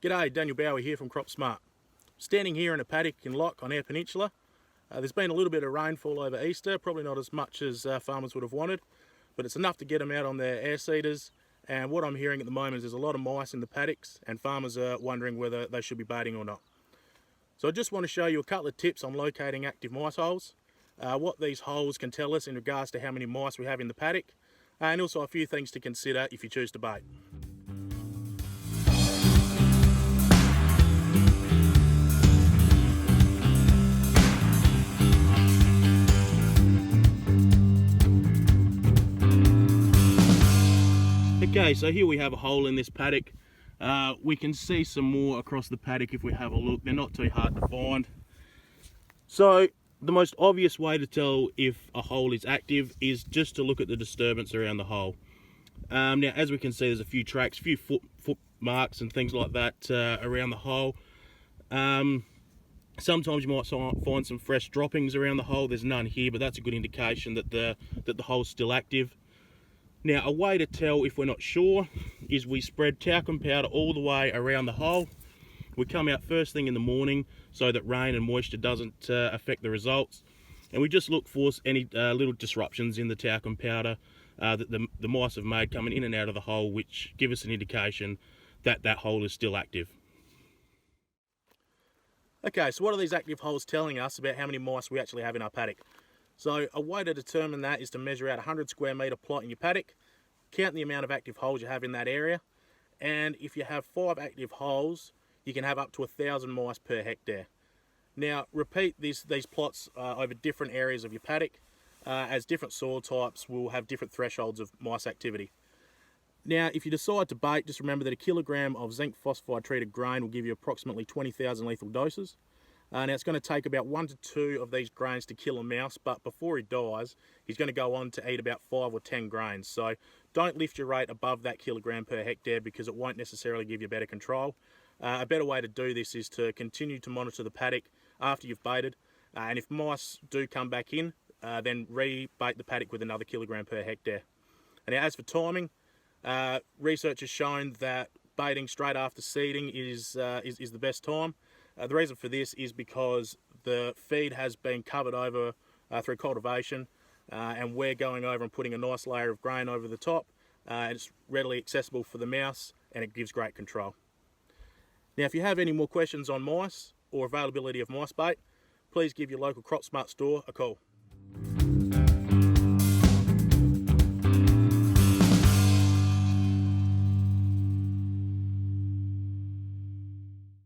G'day, Daniel Bowey here from Crop Smart. Standing here in a paddock in Lock on Eyre Peninsula. There's been a little bit of rainfall over Easter, probably not as much as farmers would have wanted, but it's enough to get them out on their air seeders. And what I'm hearing at the moment is there's a lot of mice in the paddocks and farmers are wondering whether they should be baiting or not. So I just want to show you a couple of tips on locating active mice holes, what these holes can tell us in regards to how many mice we have in the paddock, and also a few things to consider if you choose to bait. Okay, so here we have a hole in this paddock. We can see some more across the paddock if we have a look. They're not too hard to find. So the most obvious way to tell if a hole is active is just to look at the disturbance around the hole. Now, as we can see, there's a few tracks, a few foot marks and things like that around the hole. Sometimes you might find some fresh droppings around the hole. There's none here, but that's a good indication that the hole's still active. Now, a way to tell if we're not sure is we spread talcum powder all the way around the hole. We come out first thing in the morning so that rain and moisture doesn't affect the results. And we just look for any little disruptions in the talcum powder that the mice have made coming in and out of the hole, which give us an indication that that hole is still active. Okay, so what are these active holes telling us about how many mice we actually have in our paddock? So a way to determine that is to measure out a 100 square metre plot in your paddock, count the amount of active holes you have in that area, and if you have 5 active holes, you can have up to 1,000 mice per hectare. Now repeat these plots over different areas of your paddock, as different soil types will have different thresholds of mice activity. Now, if you decide to bait, just remember that a kilogram of zinc phosphide treated grain will give you approximately 20,000 lethal doses. Now it's going to take about 1 to 2 of these grains to kill a mouse, but before he dies, he's going to go on to eat about 5 or 10 grains. So don't lift your rate above that kilogram per hectare because it won't necessarily give you better control. A better way to do this is to continue to monitor the paddock after you've baited, and if mice do come back in, then re-bait the paddock with another kilogram per hectare. And now, as for timing, research has shown that baiting straight after seeding is the best time. The reason for this is because the feed has been covered over through cultivation, and we're going over and putting a nice layer of grain over the top. It's readily accessible for the mouse and it gives great control. Now, if you have any more questions on mice or availability of mice bait, please give your local Crop Smart store a call.